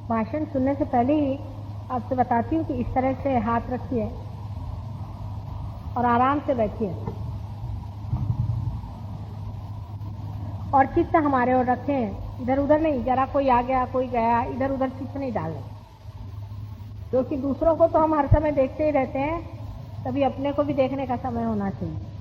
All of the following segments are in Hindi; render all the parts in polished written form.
भाषण सुनने से पहले ही आपसे बताती हूँ कि इस तरह से हाथ रखिए और आराम से बैठिए और चित्त हमारे ओर रखें, इधर उधर नहीं। जरा कोई आ गया कोई गया, इधर उधर चित्त नहीं डालें, क्योंकि दूसरों को तो हम हर समय देखते ही रहते हैं, तभी अपने को भी देखने का समय होना चाहिए।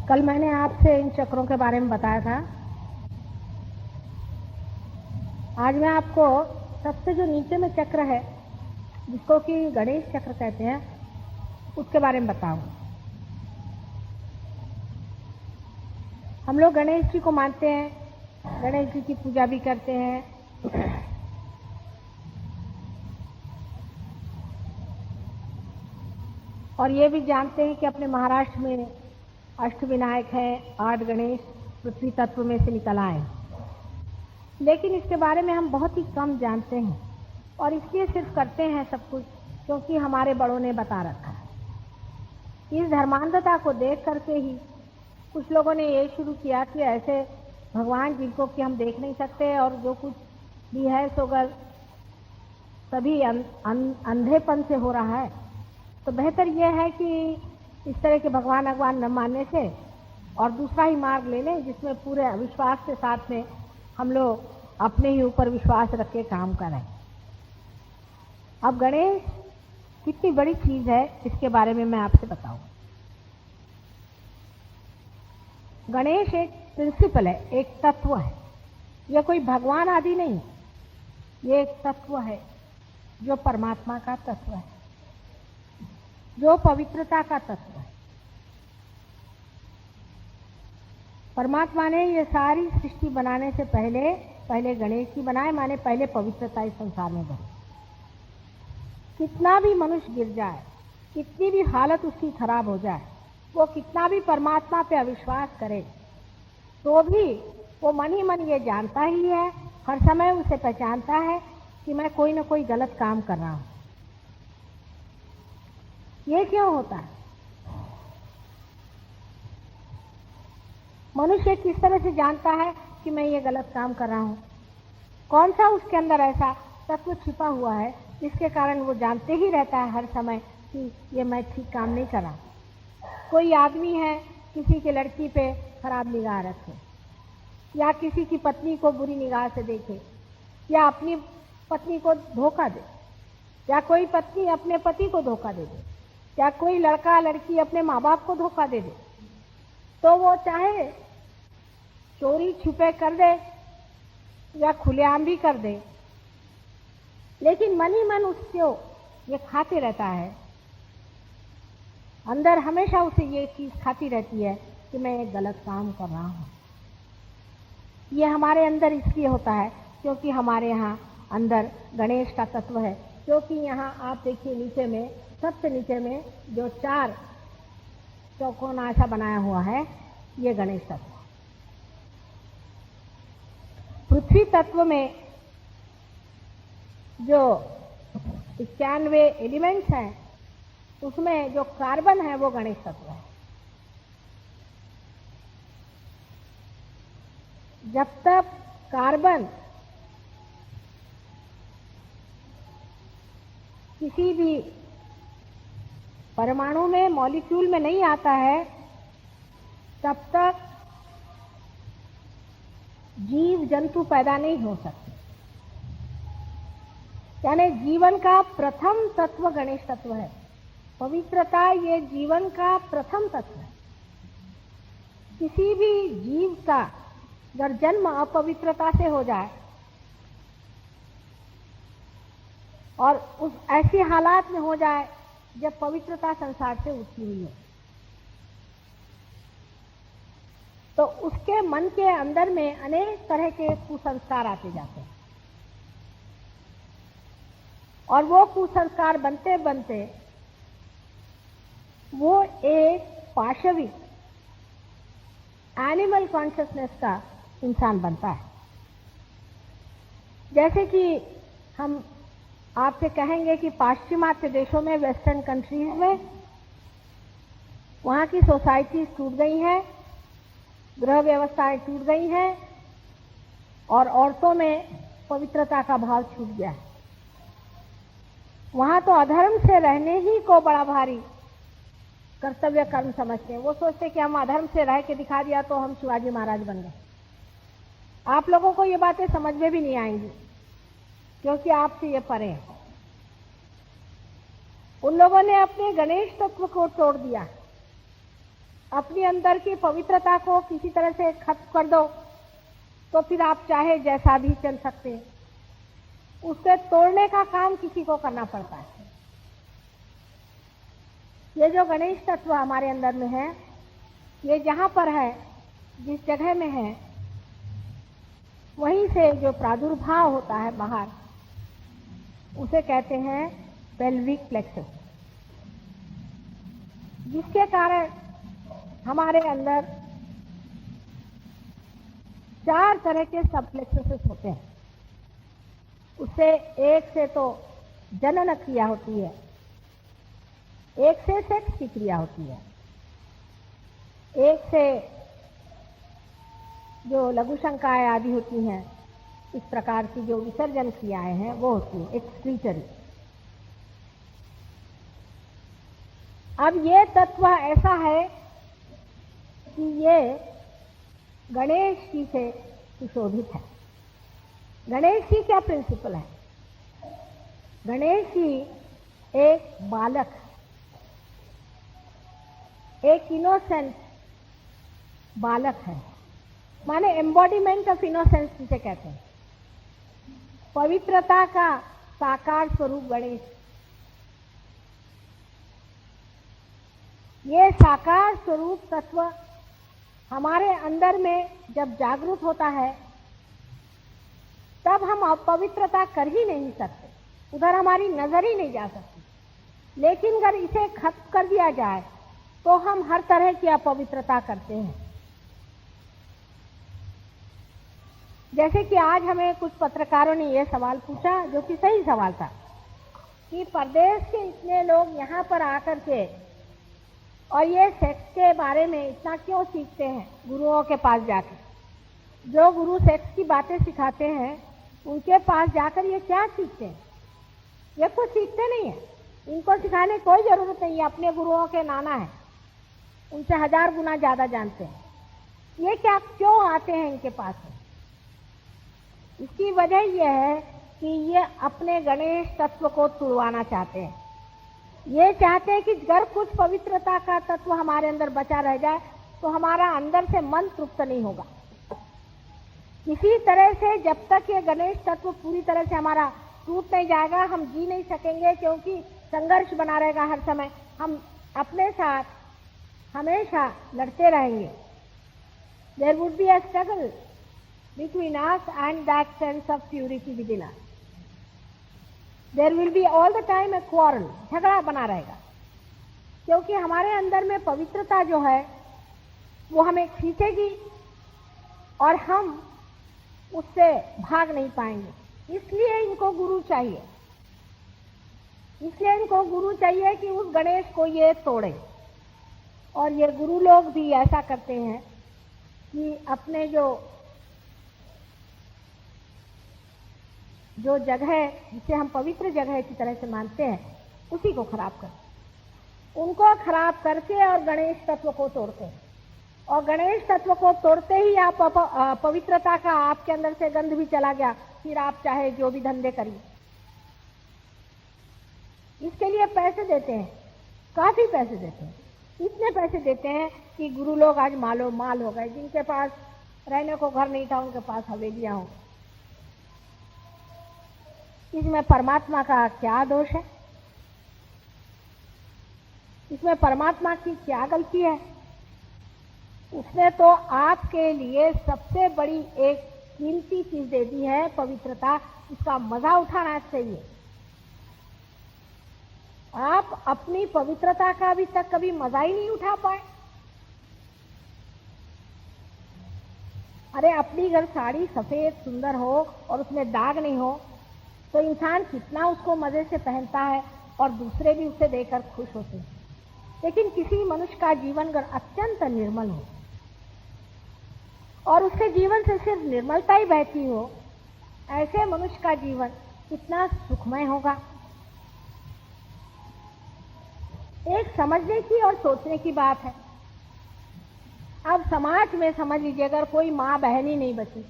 कल मैंने आपसे इन चक्रों के बारे में बताया था। आज मैं आपको सबसे जो नीचे में चक्र है, जिसको कि गणेश चक्र कहते हैं, उसके बारे में बताऊं। हम लोग गणेश जी को मानते हैं, गणेश जी की पूजा भी करते हैं। और ये भी जानते हैं कि अपने महाराष्ट्र में अष्टविनायक है, 8 गणेश पृथ्वी तत्व में से निकल आए। लेकिन इसके बारे में हम बहुत ही कम जानते हैं और इसलिए सिर्फ करते हैं सब कुछ क्योंकि हमारे बड़ों ने बता रखा है। इस धर्मांधता को देख करके ही कुछ लोगों ने ये शुरू किया कि ऐसे भगवान जिनको कि हम देख नहीं सकते और जो कुछ भी है सो सभी अंधेपन से हो रहा है, तो बेहतर यह है कि इस तरह के भगवान न मानने से और दूसरा ही मार्ग ले लें जिसमें पूरे विश्वास के साथ में हम लोग अपने ही ऊपर विश्वास रख के काम करें। अब गणेश कितनी बड़ी चीज है इसके बारे में मैं आपसे बताऊं। गणेश एक प्रिंसिपल है, एक तत्व है। यह कोई भगवान आदि नहीं, ये एक तत्व है जो परमात्मा का तत्व है, जो पवित्रता का तत्व है। परमात्मा ने ये सारी सृष्टि बनाने से पहले गणेश जी बनाए, माने पहले पवित्रता इस संसार में बनी। कितना भी मनुष्य गिर जाए, कितनी भी हालत उसकी खराब हो जाए, वो कितना भी परमात्मा पे अविश्वास करे, तो भी वो मन ही मन ये जानता ही है, हर समय उसे पहचानता है कि मैं कोई ना कोई गलत काम कर रहा हूं। ये क्यों होता है? मनुष्य किस तरह से जानता है कि मैं ये गलत काम कर रहा हूं? कौन सा उसके अंदर ऐसा तत्व छिपा हुआ है जिसके कारण वो जानते ही रहता है हर समय कि ये मैं ठीक काम नहीं कर रहा। कोई आदमी है किसी की लड़की पे खराब निगाह रखे, या किसी की पत्नी को बुरी निगाह से देखे, या अपनी पत्नी को धोखा दे, या कोई पत्नी अपने पति को धोखा दे दे, या कोई लड़का लड़की अपने माँ बाप को धोखा दे दे, तो वो चाहे चोरी छुपे कर दे या खुलेआम भी कर दे, लेकिन मन ही मन उसको ये खाते रहता है। अंदर हमेशा उसे ये चीज खाती रहती है कि मैं एक गलत काम कर रहा हूं। ये हमारे अंदर इसलिए होता है क्योंकि हमारे यहाँ अंदर गणेश का तत्व है। क्योंकि यहाँ आप देखिए नीचे में, सबसे नीचे में जो 4 चौकोना ऐसा बनाया हुआ है, ये गणेश तत्व। पृथ्वी तत्व में जो 91 एलिमेंट्स हैं, उसमें जो कार्बन है वो गणेश तत्व है। जब तक कार्बन किसी भी परमाणु में, मॉलिक्यूल में नहीं आता है, तब तक जीव जंतु पैदा नहीं हो सकते। यानी जीवन का प्रथम तत्व गणेश तत्व है। पवित्रता ये जीवन का प्रथम तत्व है। किसी भी जीव का अगर जन्म अपवित्रता से हो जाए और उस ऐसी हालात में हो जाए जब पवित्रता संसार से उठी हुई है, तो उसके मन के अंदर में अनेक तरह के कुसंस्कार आते जाते हैं और वो कुसंस्कार बनते बनते वो एक पाशविक एनिमल कॉन्शियसनेस का इंसान बनता है। जैसे कि हम आपसे कहेंगे कि पाश्चिमात्य देशों में, वेस्टर्न कंट्रीज में, वहाँ की सोसाइटीज टूट गई हैं, गृह व्यवस्थाएं टूट गई हैं और औरतों में पवित्रता का भाव छूट गया है। वहाँ तो अधर्म से रहने ही को बड़ा भारी कर्तव्य कर्म समझते हैं। वो सोचते कि हम अधर्म से रह के दिखा दिया तो हम शिवाजी महाराज बन गए। आप लोगों को ये बातें समझ में भी नहीं आएंगी क्योंकि आपसे ये परे है। उन लोगों ने अपने गणेश तत्व को तोड़ दिया, अपनी अंदर की पवित्रता को किसी तरह से खत्म कर दो तो फिर आप चाहे जैसा भी चल सकते हैं। उसके तोड़ने का काम किसी को करना पड़ता है। ये जो गणेश तत्व हमारे अंदर में है, ये जहाँ पर है, जिस जगह में है, वहीं से जो प्रादुर्भाव होता है बाहर, उसे कहते हैं पेल्विक प्लेक्सस, जिसके कारण हमारे अंदर 4 तरह के सब प्लेक्सस होते हैं। उससे एक से तो जनन क्रिया होती है, एक से सेक्स की क्रिया होती है, एक से जो लघु शंकाएं आदि होती हैं, इस प्रकार की जो विसर्जन क्रियाएं हैं वो होती हैं, एक्सक्रीटरी। अब ये तत्व ऐसा है कि ये गणेश जी से सुशोभित है। गणेश जी क्या प्रिंसिपल है? गणेश जी एक बालक, एक इनोसेंट बालक है, माने एम्बॉडीमेंट ऑफ इनोसेंस जिसे कहते हैं। पवित्रता का साकार स्वरूप गणेश। ये साकार स्वरूप तत्व हमारे अंदर में जब जागृत होता है तब हम अपवित्रता कर ही नहीं सकते, उधर हमारी नजर ही नहीं जा सकती। लेकिन अगर इसे खत्म कर दिया जाए तो हम हर तरह की अपवित्रता करते हैं। जैसे कि आज हमें कुछ पत्रकारों ने यह सवाल पूछा, जो कि सही सवाल था, कि परदेश के इतने लोग यहाँ पर आकर के और ये सेक्स के बारे में इतना क्यों सीखते हैं गुरुओं के पास जाकर। जो गुरु सेक्स की बातें सिखाते हैं उनके पास जाकर ये क्या सीखते हैं? ये कुछ सीखते नहीं है, इनको सिखाने कोई जरूरत नहीं है। अपने गुरुओं के नाना है, उनसे 1000 गुना ज्यादा जानते हैं। ये क्या क्यों आते हैं इनके पास? इसकी वजह यह है कि ये अपने गणेश तत्व को तुड़वाना चाहते हैं। ये चाहते हैं कि अगर कुछ पवित्रता का तत्व हमारे अंदर बचा रह जाए तो हमारा अंदर से मन तृप्त नहीं होगा। इसी तरह से जब तक ये गणेश तत्व पूरी तरह से हमारा टूट नहीं जाएगा, हम जी नहीं सकेंगे, क्योंकि संघर्ष बना रहेगा हर समय। हम अपने साथ हमेशा लड़ते रहेंगे। There would be a struggle between us and that sense of purity within us. There will be all the time a quarrel, झगड़ा बना रहेगा, क्योंकि हमारे अंदर में पवित्रता जो है वो हमें खींचेगी और हम उससे भाग नहीं पाएंगे। इसलिए इनको गुरु चाहिए, इसलिए इनको गुरु चाहिए कि उस गणेश को ये तोड़े। और ये गुरु लोग भी ऐसा करते हैं कि अपने जो जगह जिसे हम पवित्र जगह की तरह से मानते हैं उसी को खराब करते, उनको खराब करके और गणेश तत्व को तोड़ते हैं। और गणेश तत्व को तोड़ते ही आप पवित्रता का आपके अंदर से गंध भी चला गया, फिर आप चाहे जो भी धंधे करिए। इसके लिए पैसे देते हैं, काफी पैसे देते हैं। इतने पैसे देते हैं कि गुरु लोग आज मालो माल हो गए। जिनके पास रहने को घर नहीं था उनके पास हवेलियां हो। इसमें परमात्मा का क्या दोष है? इसमें परमात्मा की क्या गलती है? उसने तो आपके लिए सबसे बड़ी एक कीमती चीज दे दी है, पवित्रता। उसका मजा उठाना चाहिए। आप अपनी पवित्रता का अभी तक कभी मजा ही नहीं उठा पाए। अरे अपनी घर साड़ी सफेद सुंदर हो और उसमें दाग नहीं हो तो इंसान कितना उसको मजे से पहनता है और दूसरे भी उसे देखकर खुश होते हैं। लेकिन किसी मनुष्य का जीवन अगर अत्यंत निर्मल हो और उसके जीवन से सिर्फ निर्मलता ही बहती हो, ऐसे मनुष्य का जीवन कितना सुखमय होगा। एक समझने की और सोचने की बात है। अब समाज में समझ लीजिए अगर कोई माँ बहन ही नहीं बची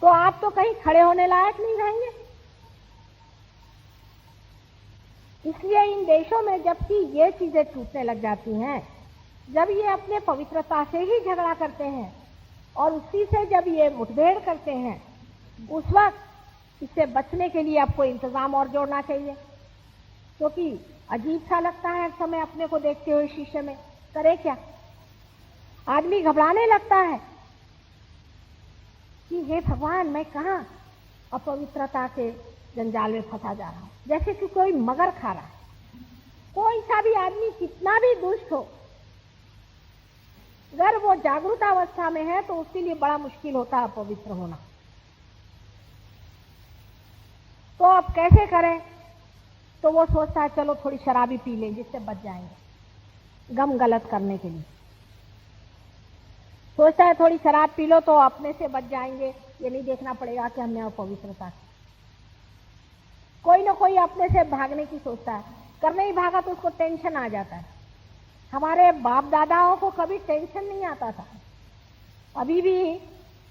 तो आप तो कहीं खड़े होने लायक नहीं रहेंगे। इसलिए इन देशों में जबकि ये चीजें टूटने लग जाती हैं, जब ये अपने पवित्रता से ही झगड़ा करते हैं और उसी से जब ये मुठभेड़ करते हैं, उस वक्त इससे बचने के लिए आपको इंतजाम और जोड़ना चाहिए। क्योंकि अजीब सा लगता है हर समय अपने को देखते हुए शीशे में, करे क्या। आदमी घबराने लगता है कि हे भगवान, मैं कहाँ अपवित्रता के जंजाल में फंसा जा रहा हूं, जैसे कि कोई मगर खा रहा है। कोई सा भी आदमी कितना भी दुष्ट हो, अगर वो जागरूक अवस्था में है तो उसके लिए बड़ा मुश्किल होता है अपवित्र होना। तो अब कैसे करें? तो वो सोचता है चलो थोड़ी शराबी पी लें जिससे बच जाएंगे गम गलत करने के लिए। सोचता है थोड़ी शराब पी लो तो अपने से बच जाएंगे, ये नहीं देखना पड़ेगा कि हमने अपवित्रता की। कोई ना कोई अपने से भागने की सोचता है, करने ही भागा तो उसको टेंशन आ जाता है। हमारे बाप दादाओं को कभी टेंशन नहीं आता था। अभी भी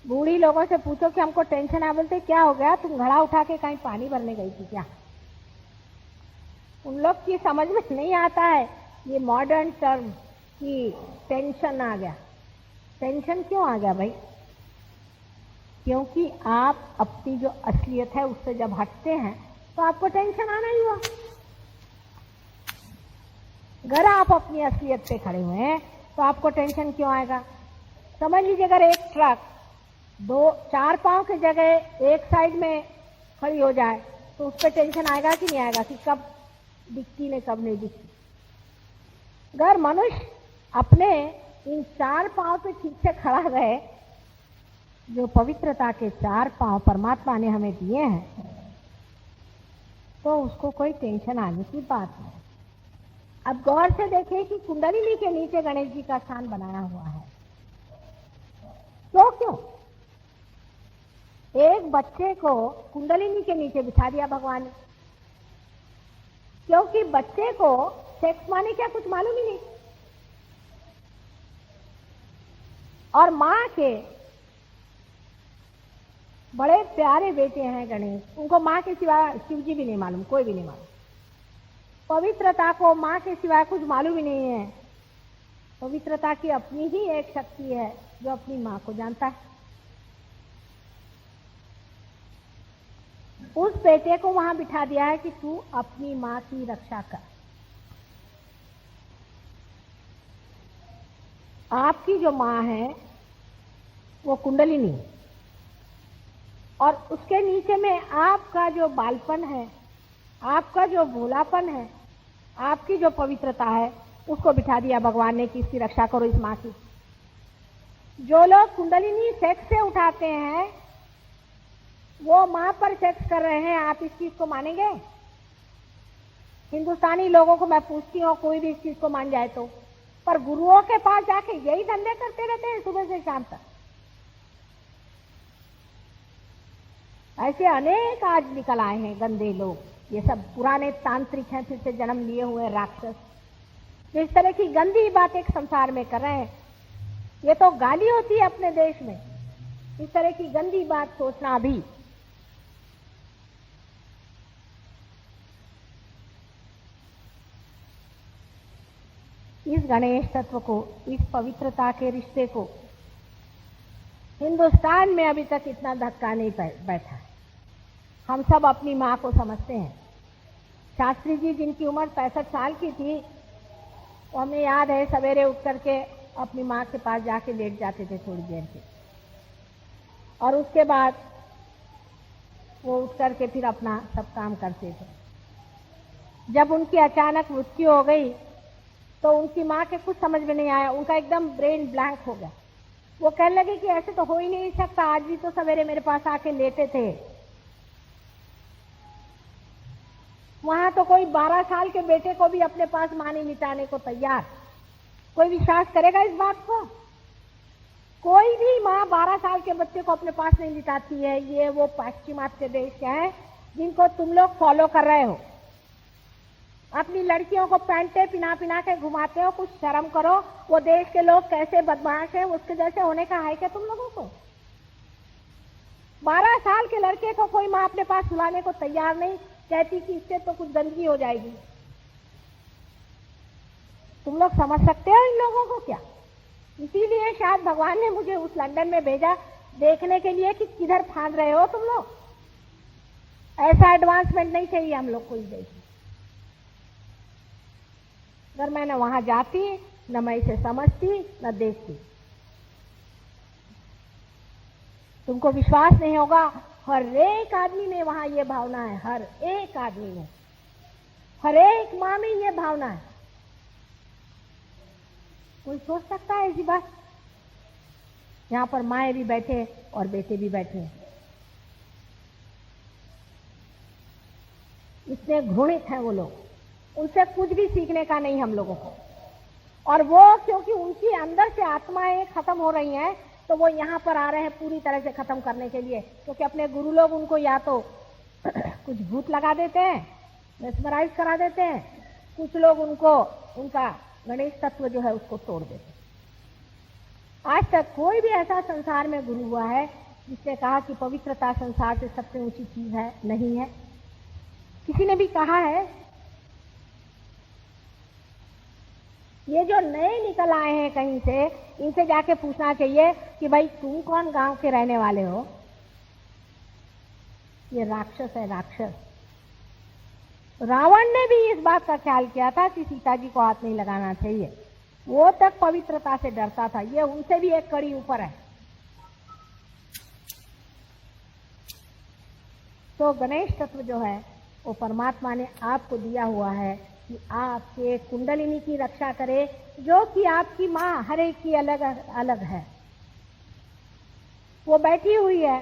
बूढ़ी लोगों से पूछो कि हमको टेंशन आ, बोलते क्या हो गया, तुम घड़ा उठा के कहीं पानी भरने गई थी क्या? उन लोग की समझ में नहीं आता है ये मॉडर्न टर्म कि टेंशन आ गया। टेंशन क्यों आ गया भाई? क्योंकि आप अपनी जो असलियत है उससे जब हटते हैं तो आपको टेंशन आना ही हुआ। अगर आप अपनी असलियत पे खड़े हुए हैं तो आपको टेंशन क्यों आएगा? समझ लीजिए अगर एक ट्रक 4 पांव की जगह एक साइड में खड़ी हो जाए तो उस पर टेंशन आएगा कि नहीं आएगा कि कब दिखती ने कब नहीं दिखती। अगर मनुष्य अपने इन 4 पांव पे ठीक से खड़ा रहे, जो पवित्रता के 4 पांव परमात्मा ने हमें दिए हैं, तो उसको कोई टेंशन आने की बात नहीं। अब गौर से देखें कि कुंडलिनी के नीचे गणेश जी का स्थान बनाया हुआ है। तो क्यों? एक बच्चे को कुंडलिनी के नीचे बिठा दिया भगवान ने, क्योंकि बच्चे को सेक्स माने क्या कुछ मालूम ही नहीं। और माँ के बड़े प्यारे बेटे हैं गणेश, उनको माँ के सिवा शिव जी भी नहीं मालूम, कोई भी नहीं मालूम। पवित्रता को माँ के सिवा कुछ मालूम ही नहीं है। पवित्रता की अपनी ही एक शक्ति है जो अपनी माँ को जानता है। उस बेटे को वहां बिठा दिया है कि तू अपनी माँ की रक्षा कर। आपकी जो माँ है वो कुंडलिनी, और उसके नीचे में आपका जो बालपन है, आपका जो भोलापन है, आपकी जो पवित्रता है, उसको बिठा दिया भगवान ने कि इसकी रक्षा करो, इस माँ की। जो लोग कुंडलिनी सेक्स से उठाते हैं वो माँ पर सेक्स कर रहे हैं, आप इस चीज को मानेंगे? हिंदुस्तानी लोगों को मैं पूछती हूँ, कोई भी इस चीज को मान जाए तो, पर गुरुओं के पास जाके यही धंधे करते रहते हैं सुबह से शाम तक। ऐसे अनेक आज निकल आए हैं गंदे लोग, ये सब पुराने तांत्रिक हैं, फिर से जन्म लिए हुए राक्षस, जो इस तरह की गंदी बातें संसार में कर रहे हैं। ये तो गाली होती है अपने देश में, इस तरह की गंदी बात सोचना भी। इस गणेश तत्व को, इस पवित्रता के रिश्ते को हिंदुस्तान में अभी तक इतना धक्का नहीं बैठा है। हम सब अपनी माँ को समझते हैं। शास्त्री जी जिनकी उम्र 65 साल की थी, तो हमें याद है सवेरे उठ करके अपनी माँ के पास जाके लेट जाते थे थोड़ी देर के, और उसके बाद वो उठ करके फिर अपना सब काम करते थे। जब उनकी अचानक मृत्यु हो गई तो उनकी माँ के कुछ समझ में नहीं आया, उनका एकदम ब्रेन ब्लैंक हो गया। वो कहने लगे कि ऐसे तो हो ही नहीं सकता, आज भी तो सवेरे मेरे पास आके लेटे थे, वहां तो कोई 12 साल के बेटे को भी अपने पास मां नहीं लिटाने को तैयार। कोई विश्वास करेगा इस बात को? कोई भी माँ 12 साल के बच्चे को अपने पास नहीं लिटाती है। ये वो पाश्चिमात्य देश है जिनको तुम लोग फॉलो कर रहे हो। अपनी लड़कियों को पैंटे पिना पिना के घुमाते हो, कुछ शर्म करो। वो देश के लोग कैसे बदमाश हैं, उसके जैसे होने का है क्या तुम लोगों को? 12 साल के लड़के को कोई माँ अपने पास सुलाने को तैयार नहीं, कहती कि इससे तो कुछ गंदगी हो जाएगी। तुम लोग समझ सकते हो इन लोगों को क्या? इसीलिए शायद भगवान ने मुझे उस लंदन में भेजा, देखने के लिए कि किधर फांद रहे हो तुम लोग। ऐसा एडवांसमेंट नहीं चाहिए हम लोग को इस देश में। अगर मैं न वहां जाती, न मैं इसे समझती, न देखती। तुमको विश्वास नहीं होगा, हर एक आदमी में वहां ये भावना है। हर एक आदमी में, हर एक माँ में ये भावना है। कोई सोच सकता है ऐसी बात? यहां पर माएँ भी बैठे और बेटे भी बैठे हैं। इतने घृणित हैं वो लोग, उनसे कुछ भी सीखने का नहीं हम लोगों को। और वो क्योंकि उनकी अंदर से आत्माएं खत्म हो रही हैं, तो वो यहाँ पर आ रहे हैं पूरी तरह से खत्म करने के लिए। क्योंकि अपने गुरु लोग उनको या तो कुछ भूत लगा देते हैं, मेस्मराइज करा देते हैं, कुछ लोग उनको उनका गणेश तत्व जो है उसको तोड़ देते हैं। आज तक कोई भी ऐसा संसार में गुरु हुआ है जिसने कहा कि पवित्रता संसार से सबसे ऊंची चीज है? नहीं है। किसी ने भी कहा है? ये जो नए निकल आए हैं कहीं से, इनसे जाके पूछना चाहिए कि भाई तुम कौन गांव के रहने वाले हो? ये राक्षस है, राक्षस। रावण ने भी इस बात का ख्याल किया था कि सीता जी को हाथ नहीं लगाना चाहिए। वो तक पवित्रता से डरता था। ये उनसे भी एक कड़ी ऊपर है। तो गणेश तत्व जो है वो परमात्मा ने आपको दिया हुआ है कि आपके कुंडलिनी की रक्षा करे, जो कि आपकी माँ हर एक की अलग अलग है। वो बैठी हुई है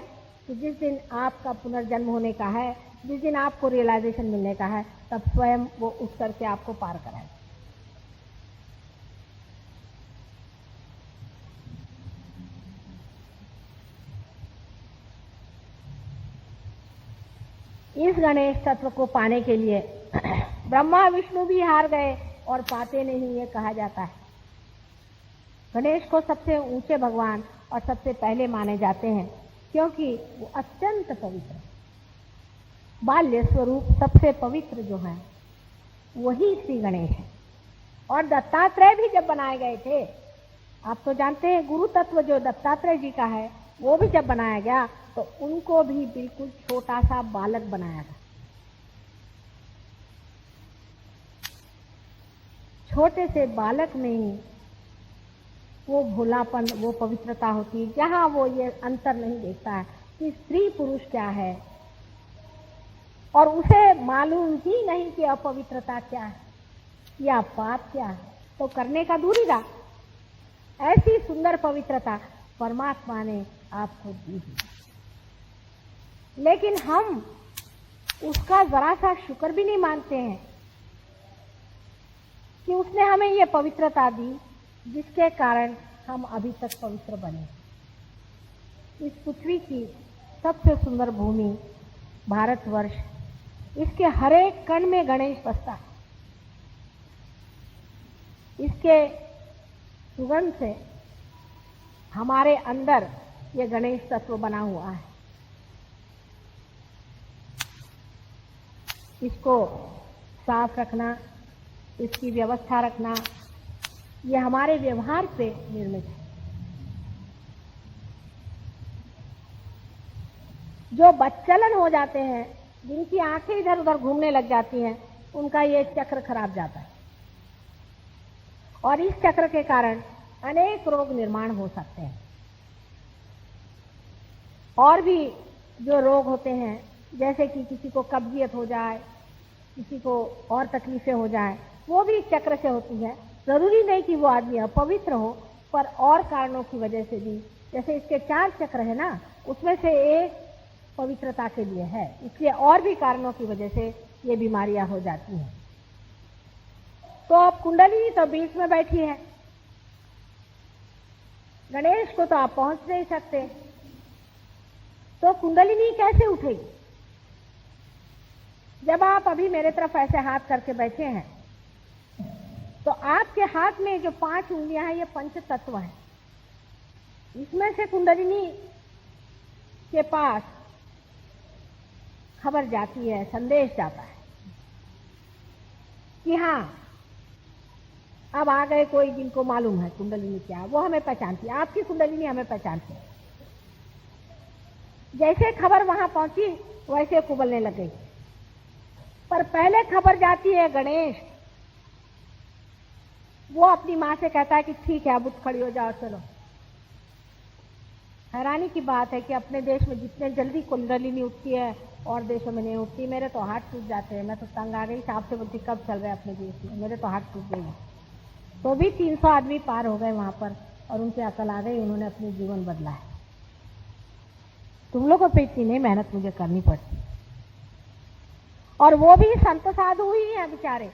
कि जिस दिन आपका पुनर्जन्म होने का है, जिस दिन आपको रियलाइजेशन मिलने का है, तब स्वयं वो उठ करके आपको पार कराए। इस गणेश तत्व को पाने के लिए ब्रह्मा विष्णु भी हार गए और पाते नहीं, ये कहा जाता है। गणेश को सबसे ऊंचे भगवान और सबसे पहले माने जाते हैं क्योंकि वो अत्यंत पवित्र, बाल्य स्वरूप सबसे पवित्र जो है वही श्री गणेश है। और दत्तात्रेय भी जब बनाए गए थे, आप तो जानते हैं गुरु तत्व जो दत्तात्रेय जी का है, वो भी जब बनाया गया तो उनको भी बिल्कुल छोटा सा बालक बनाया गया। छोटे से बालक में ही वो भोलापन, वो पवित्रता होती है, जहां वो ये अंतर नहीं देखता है कि स्त्री पुरुष क्या है, और उसे मालूम ही नहीं कि अपवित्रता क्या है या पाप क्या है, तो करने का दूर ही रहा। ऐसी सुंदर पवित्रता परमात्मा ने आपको दी है, लेकिन हम उसका जरा सा शुक्र भी नहीं मानते हैं कि उसने हमें ये पवित्रता दी जिसके कारण हम अभी तक पवित्र बने। इस पृथ्वी की सबसे सुंदर भूमि भारतवर्ष, इसके हर एक कण में गणेश बसता है। इसके सुगंध से हमारे अंदर ये गणेश तत्व बना हुआ है। इसको साफ रखना, इसकी व्यवस्था रखना, ये हमारे व्यवहार पे निर्मित है। जो बच्चलन हो जाते हैं, जिनकी आंखें इधर उधर घूमने लग जाती हैं, उनका ये चक्र खराब जाता है और इस चक्र के कारण अनेक रोग निर्माण हो सकते हैं। और भी जो रोग होते हैं, जैसे कि किसी को कब्जियत हो जाए, किसी को और तकलीफें हो जाए, वो भी इस चक्र से होती है। जरूरी नहीं कि वो आदमी अपवित्र हो, पर और कारणों की वजह से भी, जैसे इसके 4 चक्र है ना, उसमें से एक पवित्रता के लिए है, इसलिए और भी कारणों की वजह से ये बीमारियां हो जाती हैं। तो अब कुंडली तो बीच में बैठी है, गणेश को तो आप पहुंच नहीं सकते, तो कुंडलिनी कैसे उठेगी? जब आप अभी मेरे तरफ ऐसे हाथ करके बैठे हैं तो आपके हाथ में जो 5 उंगलियां हैं ये पंच तत्व हैं। इसमें से कुंडलिनी के पास खबर जाती है, संदेश जाता है कि हाँ अब आ गए कोई जिनको मालूम है कुंडलिनी क्या है, वो हमें पहचानती है, आपकी कुंडलिनी हमें पहचानती है। जैसे खबर वहां पहुंची वैसे कुबलने लग गई, पर पहले खबर जाती है गणेश, वो अपनी माँ से कहता है कि ठीक है अब उठ खड़ी हो जाओ चलो। हैरानी की बात है कि अपने देश में जितने जल्दी कुंडलिनी उठती है और देशों में नहीं उठती। मेरे तो हाथ टूट जाते हैं, मैं तो तंग आ गई, साहब से बोलती कब चल रहे अपने देश में, मेरे तो हाथ टूट गई। तो भी 300 आदमी पार हो गए वहां पर और उनकी अकल आ गई, उन्होंने अपनी जीवन बदला है। तुम लोगों पे इतनी नहीं मेहनत मुझे करनी पड़ती। और वो भी संत साधु ही है बेचारे,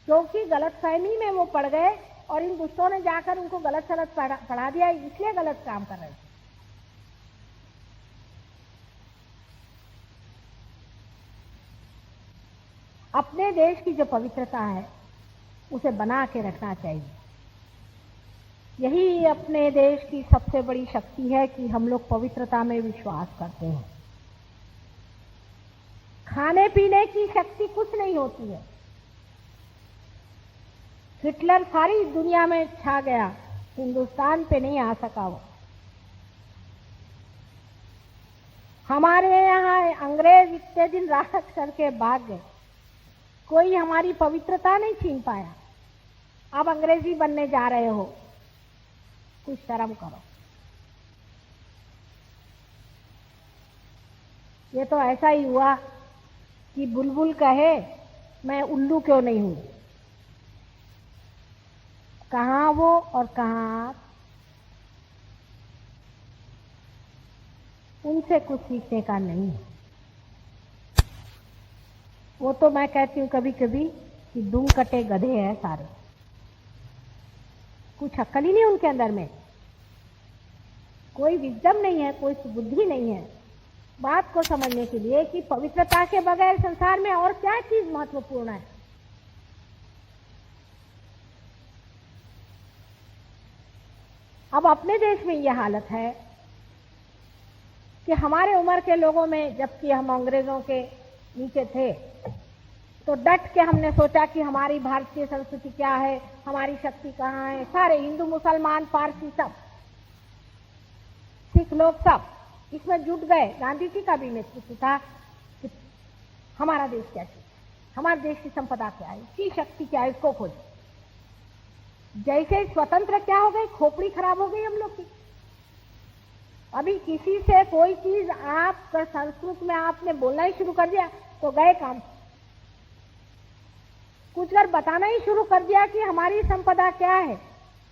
क्योंकि गलतफहमी में वो पड़ गए और इन दुष्टों ने जाकर उनको गलत सलत पढ़ा दिया, इसलिए गलत काम कर रहे थे। अपने देश की जो पवित्रता है उसे बना के रखना चाहिए। यही अपने देश की सबसे बड़ी शक्ति है कि हम लोग पवित्रता में विश्वास करते हैं। खाने पीने की शक्ति कुछ नहीं होती है। हिटलर सारी दुनिया में छा गया, हिंदुस्तान पे नहीं आ सका वो। हमारे यहाँ अंग्रेज इतने दिन राज करके भाग गए, कोई हमारी पवित्रता नहीं छीन पाया। अब अंग्रेजी बनने जा रहे हो, कुछ शर्म करो। ये तो ऐसा ही हुआ कि बुलबुल कहे मैं उल्लू क्यों नहीं हूं। कहां वो और कहां आप, उनसे कुछ सीखने का नहीं है। वो तो मैं कहती हूं कभी कभी कि दुम कटे गधे हैं सारे, कुछ अक्ल ही नहीं उनके अंदर में, कोई विजडम नहीं है, कोई बुद्धि नहीं है बात को समझने के लिए कि पवित्रता के बगैर संसार में और क्या चीज महत्वपूर्ण है। अब अपने देश में यह हालत है कि हमारे उम्र के लोगों में, जबकि हम अंग्रेजों के नीचे थे, तो डट के हमने सोचा कि हमारी भारतीय संस्कृति क्या है, हमारी शक्ति कहाँ है। सारे हिंदू मुसलमान पारसी सब, सिख लोग सब इसमें जुट गए। गांधी जी का भी नेतृत्व था कि हमारा देश क्या चीज, हमारे देश की संपदा क्या है, इसकी शक्ति क्या है, इसको खोजो। जैसे स्वतंत्र क्या हो गई, खोपड़ी खराब हो गई हम लोग की। अभी किसी से कोई चीज आप संस्कृत में आपने बोलना ही शुरू कर दिया तो गए काम। कुछ अगर बताना ही शुरू कर दिया कि हमारी संपदा क्या है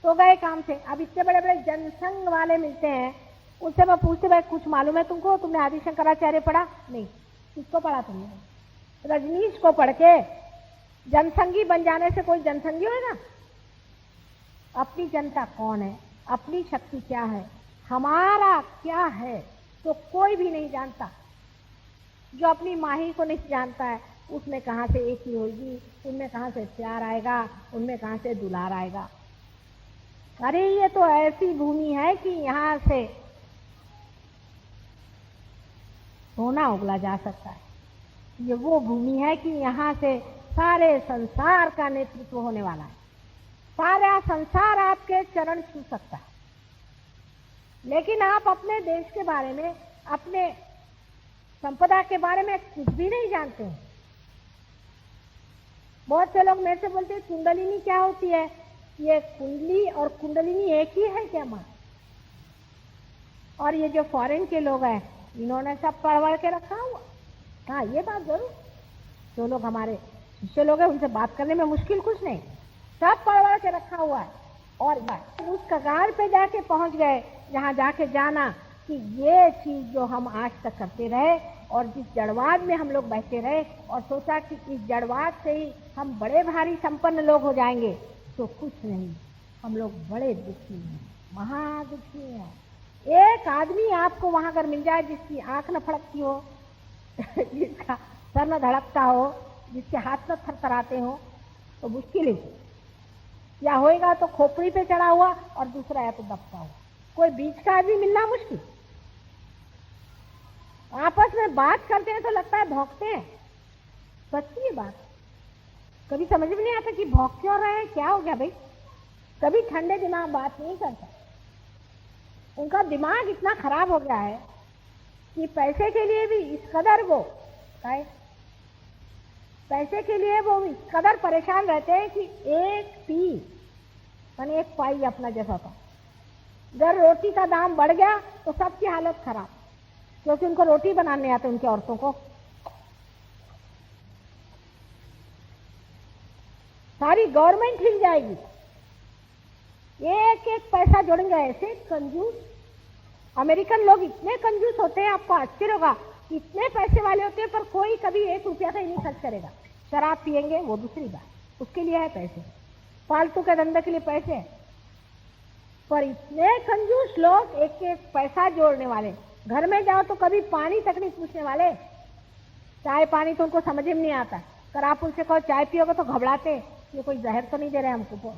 तो गए काम से। अब इतने बड़े बड़े जनसंघ वाले मिलते हैं, उनसे मैं पूछते भाई कुछ मालूम है तुमको, तुमने आदि शंकराचार्य पढ़ा? नहीं। किसको पढ़ा तुमने? रजनीश को पढ़ के जनसंघी बन जाने से कोई जनसंघी होगा? अपनी जनता कौन है, अपनी शक्ति क्या है, हमारा क्या है, तो कोई भी नहीं जानता। जो अपनी माही को नहीं जानता है उसमें कहां से एक ही होगी, उनमें कहां से प्यार आएगा, उनमें कहां से दुलार आएगा। अरे ये तो ऐसी भूमि है कि यहां से सोना उगला जा सकता है। ये वो भूमि है कि यहां से सारे संसार का नेतृत्व होने वाला है, सारा संसार आपके चरण छू सकता है। लेकिन आप अपने देश के बारे में, अपने संपदा के बारे में कुछ भी नहीं जानते हैं। बहुत से लोग मेरे से बोलते हैं कुंडलिनी क्या होती है? ये कुंडली और कुंडलिनी एक ही है क्या मां? और ये जो फॉरेन के लोग हैं इन्होंने सब पढ़ के रखा हुआ। हाँ ये बात जरूर, जो लोग हमारे शिष्य लोग हैं उनसे बात करने में मुश्किल कुछ नहीं, सब पढ़ के रखा हुआ है। और उस कगार पे जाके पहुंच गए जहां जाके जाना कि ये चीज जो हम आज तक करते रहे और जिस जड़वाद में हम लोग बहते रहे और सोचा कि इस जड़वाद से ही हम बड़े भारी संपन्न लोग हो जाएंगे, तो कुछ नहीं, हम लोग बड़े दुखी हैं, महादुखी हैं। एक आदमी आपको वहां अगर मिल जाए जिसकी आंख न फड़कती हो, जिसका सर न धड़कता हो, जिसके हाथ न थरथराते हो, तो मुश्किल है। या होएगा तो खोपड़ी पे चढ़ा हुआ और दूसरा या तो दबता हुआ, कोई बीच का आदमी मिलना मुश्किल। आपस में बात करते हैं तो लगता है भौंकते हैं, सच्ची है बात। कभी समझ में नहीं आता कि भौंक क्यों रहे हैं, क्या हो गया भाई। कभी ठंडे दिमाग बात नहीं करता, उनका दिमाग इतना खराब हो गया है कि पैसे के लिए भी इस कदर वो पैसे के लिए वो इस कदर परेशान रहते हैं कि एक पी माने एक पाई अपना जैसा था। अगर रोटी का दाम बढ़ गया तो सबकी हालत खराब, क्योंकि उनको रोटी बनाने आते उनकी औरतों को। सारी गवर्नमेंट हिल जाएगी, एक एक पैसा जोड़ेंगे। ऐसे कंजूस अमेरिकन लोग इतने कंजूस होते हैं, आपको आश्चर्य होगा, इतने पैसे वाले होते हैं पर कोई कभी 1 रुपया का ही नहीं खर्च करेगा। शराब पिएंगे वो दूसरी बात, उसके लिए है पैसे, फालतू के धंधे के लिए पैसे। पर इतने कंजूस लोग, एक एक पैसा जोड़ने वाले। घर में जाओ तो कभी पानी तक नहीं पूछने वाले, चाय पानी तो उनको समझ में नहीं आता। अगर आप उनसे कहो चाय पियोगे तो घबराते, ये कोई जहर तो नहीं दे रहे हमको।